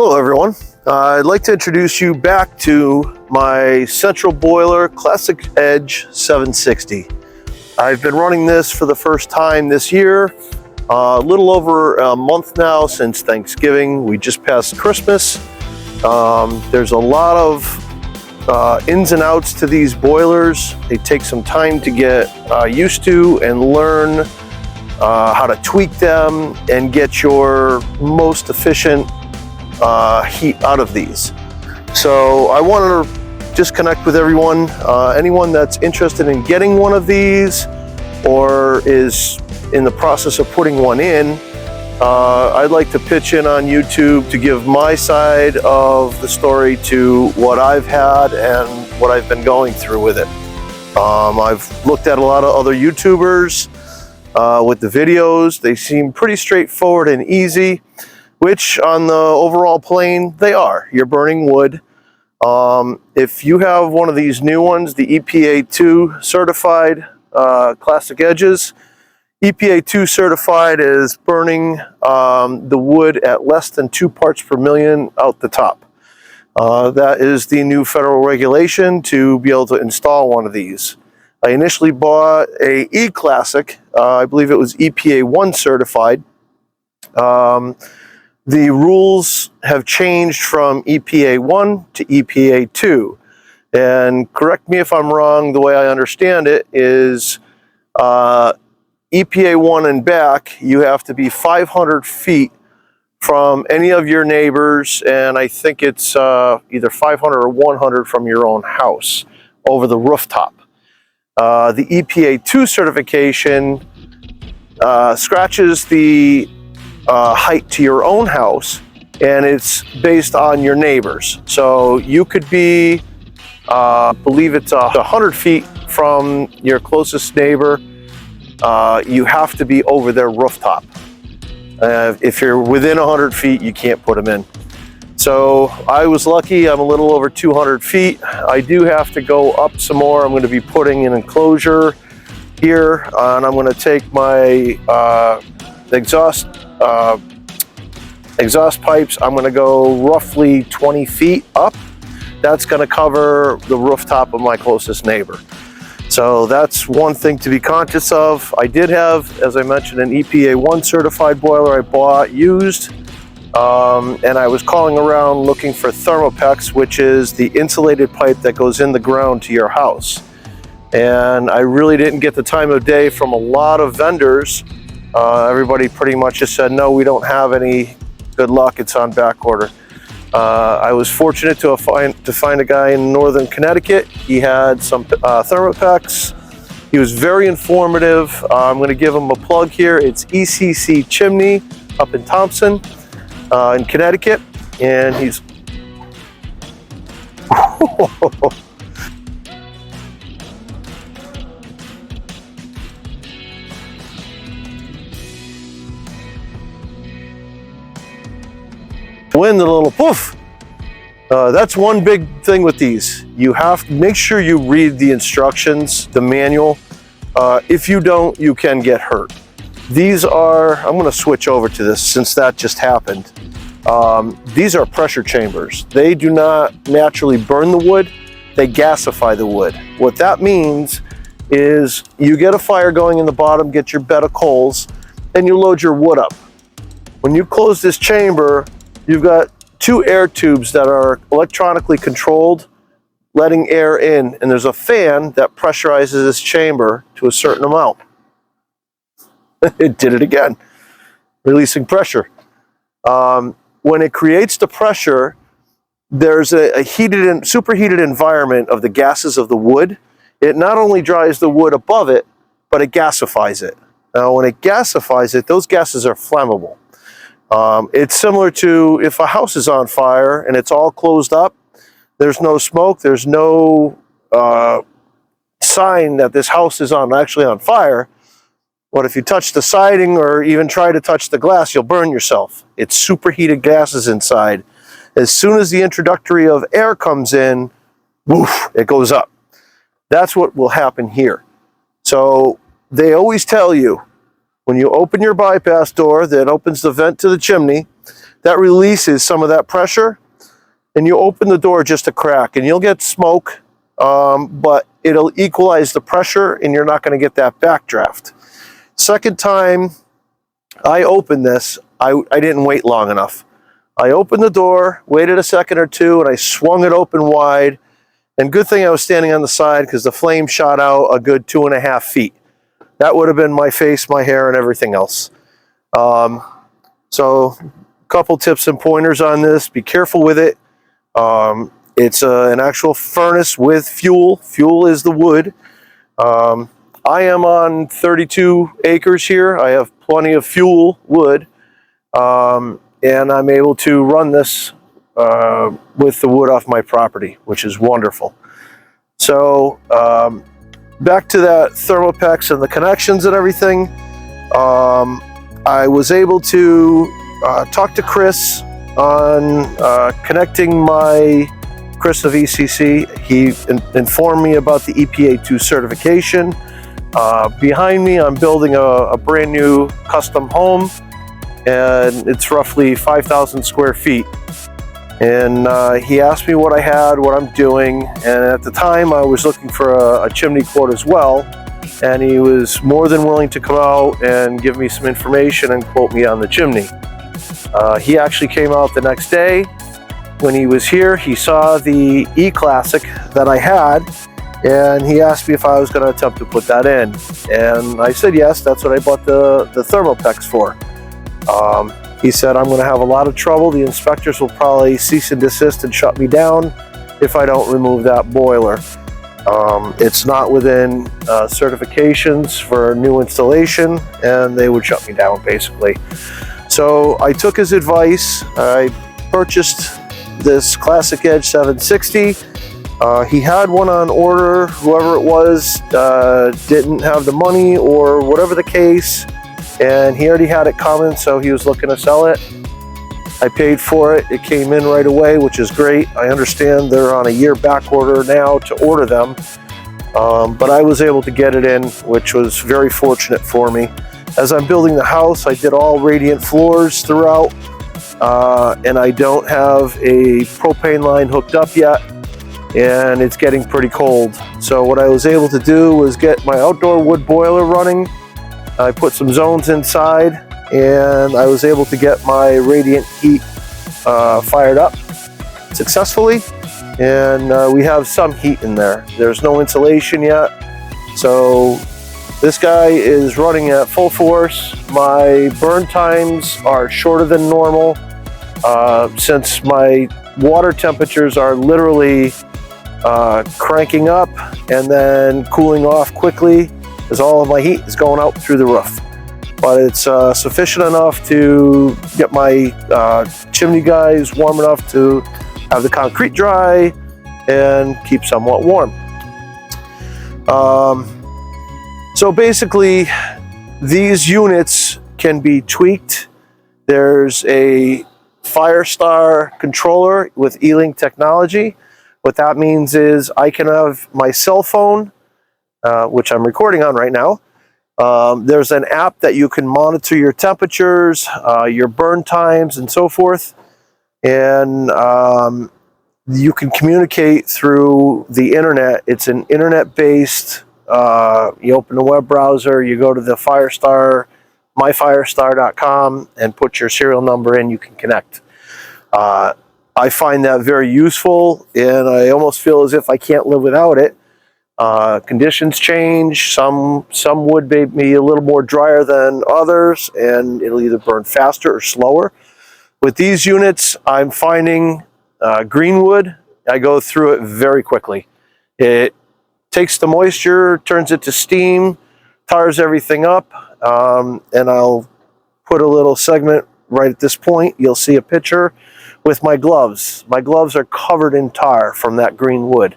Hello everyone, I'd like to introduce you back to my central boiler Classic Edge 760. I've been running this for the first time this year, a little over a month now since Thanksgiving. We just passed Christmas. There's a lot of ins and outs to these boilers. They take some time to get used to and learn how to tweak them and get your most efficient heat out of these. So I wanted to just connect with everyone, anyone that's interested in getting one of these or is in the process of putting one in. I'd like to pitch in on YouTube to give my side of the story to what I've had and what I've been going through with it. I've looked at a lot of other YouTubers with the videos. They seem pretty straightforward and easy, which on the overall plane, they are. You're burning wood. If you have one of these new ones, the EPA 2 certified Classic Edges, EPA 2 certified is burning the wood at less than 2 parts per million out the top. That is the new federal regulation to be able to install one of these. I initially bought a E-Classic, I believe it was EPA 1 certified. The rules have changed from EPA 1 to EPA 2. And correct me if I'm wrong, the way I understand it is EPA 1 and back, you have to be 500 feet from any of your neighbors, and I think it's either 500 or 100 from your own house over the rooftop. The EPA 2 certification scratches the height to your own house, and it's based on your neighbors. So you could be, believe it's 100 feet from your closest neighbor. You have to be over their rooftop. If you're within 100 feet, you can't put them in. So I was lucky, I'm a little over 200 feet. I do have to go up some more. I'm going to be putting an enclosure here, and I'm going to take my exhaust pipes. I'm going to go roughly 20 feet up. That's going to cover the rooftop of my closest neighbor. So that's one thing to be conscious of. I did have, as I mentioned, an EPA 1 certified boiler I bought used, and I was calling around looking for Thermopex, which is the insulated pipe that goes in the ground to your house. And I really didn't get the time of day from a lot of vendors. Everybody pretty much just said, no, we don't have any. Good luck, it's on back order. I was fortunate to find a guy in northern Connecticut. He had some Thermopex. He was very informative. I'm going to give him a plug here. It's ECC Chimney up in Thompson in Connecticut. And he's... wind and a little poof. That's one big thing with these. You have to make sure you read the instructions, the manual. If you don't, you can get hurt. These are, I'm going to switch over to this since that just happened. These are pressure chambers. They do not naturally burn the wood, they gasify the wood. What that means is you get a fire going in the bottom, get your bed of coals, and you load your wood up. When you close this chamber, you've got 2 air tubes that are electronically controlled, letting air in, and there's a fan that pressurizes this chamber to a certain amount. It did it again, releasing pressure. When it creates the pressure, there's a superheated environment of the gases of the wood. It not only dries the wood above it, but it gasifies it. Now, when it gasifies it, those gases are flammable. It's similar to if a house is on fire and it's all closed up, there's no smoke, there's no sign that this house is actually on fire. But if you touch the siding or even try to touch the glass, you'll burn yourself. It's superheated gases inside. As soon as the introductory of air comes in, woof, it goes up. That's what will happen here. So they always tell you, when you open your bypass door that opens the vent to the chimney, that releases some of that pressure, and you open the door just a crack, and you'll get smoke, but it'll equalize the pressure, and you're not going to get that backdraft. Second time I opened this, I didn't wait long enough. I opened the door, waited a second or two, and I swung it open wide. And good thing I was standing on the side, because the flame shot out a good 2.5 feet. That would have been my face, my hair, and everything else. So a couple tips and pointers on this. Be careful with it. It's an actual furnace with fuel. Fuel is the wood. I am on 32 acres here. I have plenty of fuel wood. And I'm able to run this with the wood off my property, which is wonderful. So back to that Thermopex and the connections and everything. I was able to talk to Chris on connecting Chris of ECC. He informed me about the EPA 2 certification. Behind me, I'm building a brand new custom home, and it's roughly 5,000 square feet. And he asked me what I had, what I'm doing, and at the time I was looking for a chimney quote as well, and he was more than willing to come out and give me some information and quote me on the chimney. He actually came out the next day. When he was here, he saw the E-Classic that I had, and he asked me if I was going to attempt to put that in. And I said yes, that's what I bought the Thermopex for. He said, I'm going to have a lot of trouble. The inspectors will probably cease and desist and shut me down if I don't remove that boiler. It's not within certifications for new installation, and they would shut me down basically. So I took his advice. I purchased this Classic Edge 760. He had one on order. Whoever it was didn't have the money or whatever the case, and he already had it coming, so he was looking to sell it. I paid for it. It came in right away, which is great. I understand they're on a year back order now to order them, but I was able to get it in, which was very fortunate for me. As I'm building the house, I did all radiant floors throughout, and I don't have a propane line hooked up yet, and it's getting pretty cold. So what I was able to do was get my outdoor wood boiler running. I put some zones inside, and I was able to get my radiant heat fired up successfully, and we have some heat in there. There's no insulation yet, so this guy is running at full force. My burn times are shorter than normal since my water temperatures are literally cranking up and then cooling off quickly, as all of my heat is going out through the roof. But it's sufficient enough to get my chimney guys warm enough to have the concrete dry and keep somewhat warm. So basically, these units can be tweaked. There's a Firestar controller with E-Link technology. What that means is I can have my cell phone, which I'm recording on right now. There's an app that you can monitor your temperatures, your burn times, and so forth. And you can communicate through the internet. It's an internet-based, you open the web browser, you go to the Firestar, myfirestar.com, and put your serial number in, you can connect. I find that very useful, and I almost feel as if I can't live without it. Conditions change. Some wood may be a little more drier than others, and it'll either burn faster or slower. With these units, I'm finding green wood, I go through it very quickly. It takes the moisture, turns it to steam, tars everything up, and I'll put a little segment right at this point. You'll see a picture with my gloves. My gloves are covered in tar from that green wood.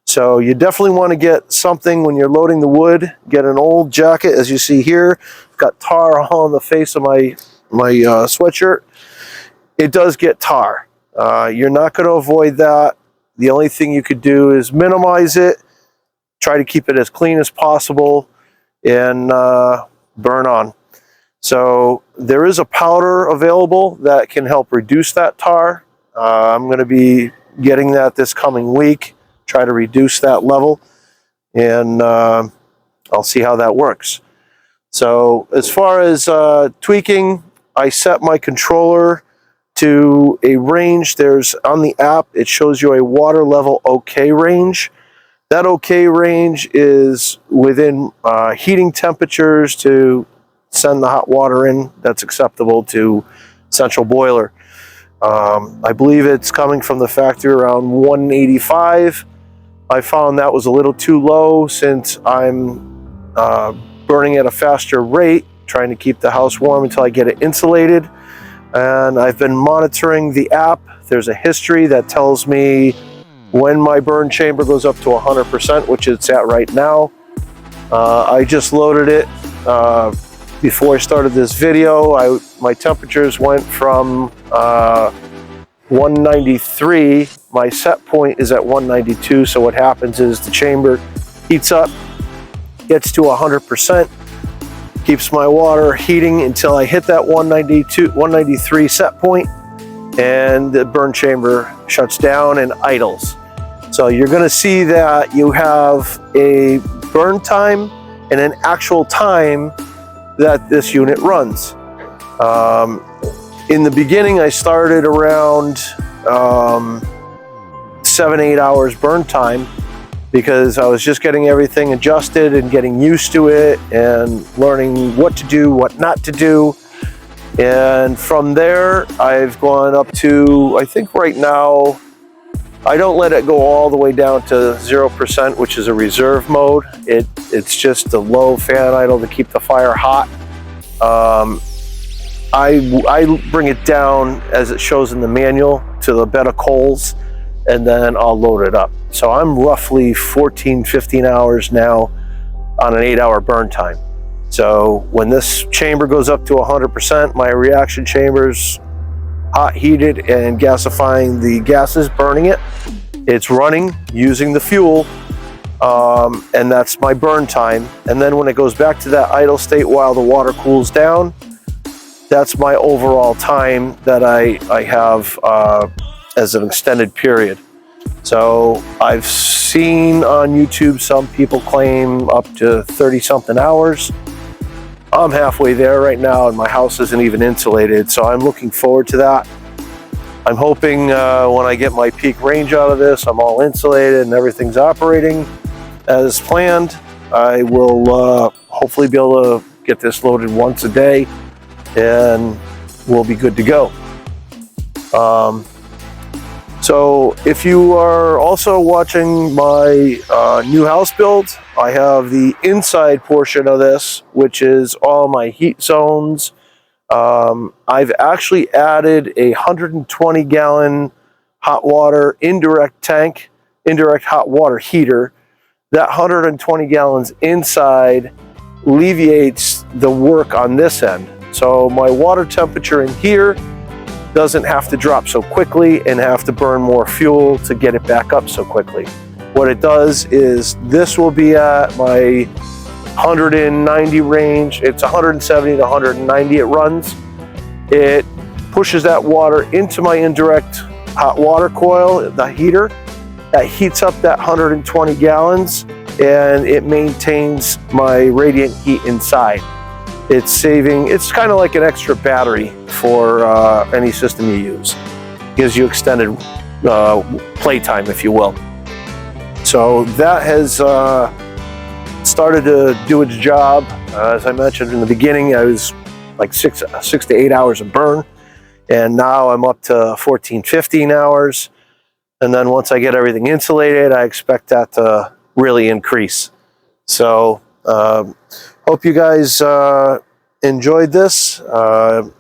So you definitely want to get something when you're loading the wood. Get an old jacket, as you see here. I've got tar all on the face of my sweatshirt. It does get tar. You're not going to avoid that. The only thing you could do is minimize it. Try to keep it as clean as possible, and burn on. So there is a powder available that can help reduce that tar. I'm going to be getting that this coming week, try to reduce that level, and I'll see how that works. So as far as tweaking, I set my controller to a range. There's on the app, it shows you a water level OK range. That OK range is within heating temperatures to send the hot water in that's acceptable to central boiler. I believe it's coming from the factory around 185. I found that was a little too low since I'm burning at a faster rate, trying to keep the house warm until I get it insulated. And I've been monitoring the app. There's a history that tells me when my burn chamber goes up to 100%, which it's at right now. I just loaded it before I started this video. My temperatures went from 193. My set point is at 192. So what happens is the chamber heats up, gets to 100%, keeps my water heating until I hit that 193 set point, and the burn chamber shuts down and idles. So you're going to see that you have a burn time and an actual time that this unit runs. In the beginning, I started around 7-8 hours burn time because I was just getting everything adjusted and getting used to it and learning what to do, what not to do. And from there, I've gone up to, I think right now, I don't let it go all the way down to 0%, which is a reserve mode. It's just a low fan idle to keep the fire hot. I bring it down as it shows in the manual to the bed of coals, and then I'll load it up. So I'm roughly 14-15 hours now on an 8-hour burn time. So when this chamber goes up to 100%, my reaction chamber's hot heated and gasifying the gases, burning it. It's running using the fuel, and that's my burn time. And then when it goes back to that idle state while the water cools down, that's my overall time that I have as an extended period. So I've seen on YouTube some people claim up to 30-something hours. I'm halfway there right now, and my house isn't even insulated, so I'm looking forward to that. I'm hoping when I get my peak range out of this, I'm all insulated and everything's operating as planned. I will hopefully be able to get this loaded once a day, and we'll be good to go. So if you are also watching my new house build, I have the inside portion of this, which is all my heat zones. I've actually added a 120-gallon hot water indirect tank, indirect hot water heater. That 120 gallons inside alleviates the work on this end. So my water temperature in here doesn't have to drop so quickly and have to burn more fuel to get it back up so quickly. What it does is this will be at my 190 range. It's 170 to 190 it runs. It pushes that water into my indirect hot water coil, the heater, that heats up that 120 gallons, and it maintains my radiant heat inside. It's saving, it's kind of like an extra battery for any system you use. Gives you extended playtime, if you will. So that has started to do its job. As I mentioned in the beginning, I was like 6 to 8 hours of burn, and now I'm up to 14-15 hours. And then once I get everything insulated, I expect that to really increase. So hope you guys enjoyed this. I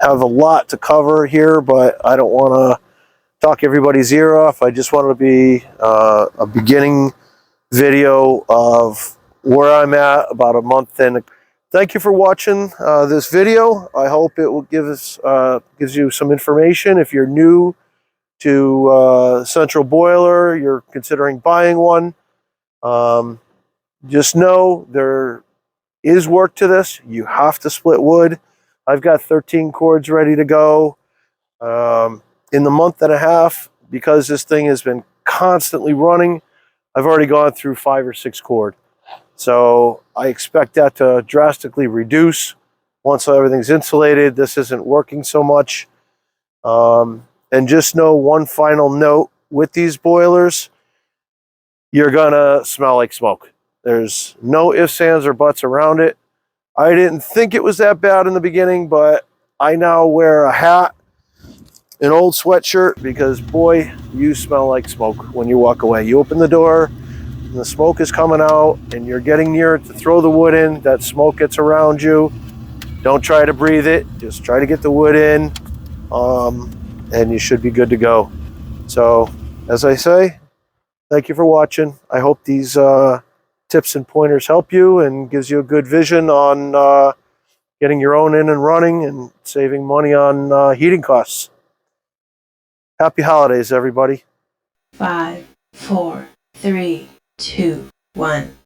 have a lot to cover here, but I don't want to talk everybody's ear off. I just wanted to be a beginning video of where I'm at about a month in. Thank you for watching this video. I hope it will gives you some information. If you're new to central boiler, you're considering buying one, just know there is work to this. You have to split wood. I've got 13 cords ready to go. In the month and a half, because this thing has been constantly running, I've already gone through 5 or 6 cord. So I expect that to drastically reduce once everything's insulated. This isn't working so much. And just know one final note with these boilers, you're gonna smell like smoke. There's no ifs, ands, or buts around it. I didn't think it was that bad in the beginning, but I now wear a hat, an old sweatshirt, because boy, you smell like smoke when you walk away. You open the door, and the smoke is coming out, and you're getting near it to throw the wood in. That smoke gets around you. Don't try to breathe it. Just try to get the wood in, and you should be good to go. So, as I say, thank you for watching. I hope these tips and pointers help you and gives you a good vision on getting your own in and running and saving money on heating costs. Happy holidays, everybody. 5, 4, 3, 2, 1.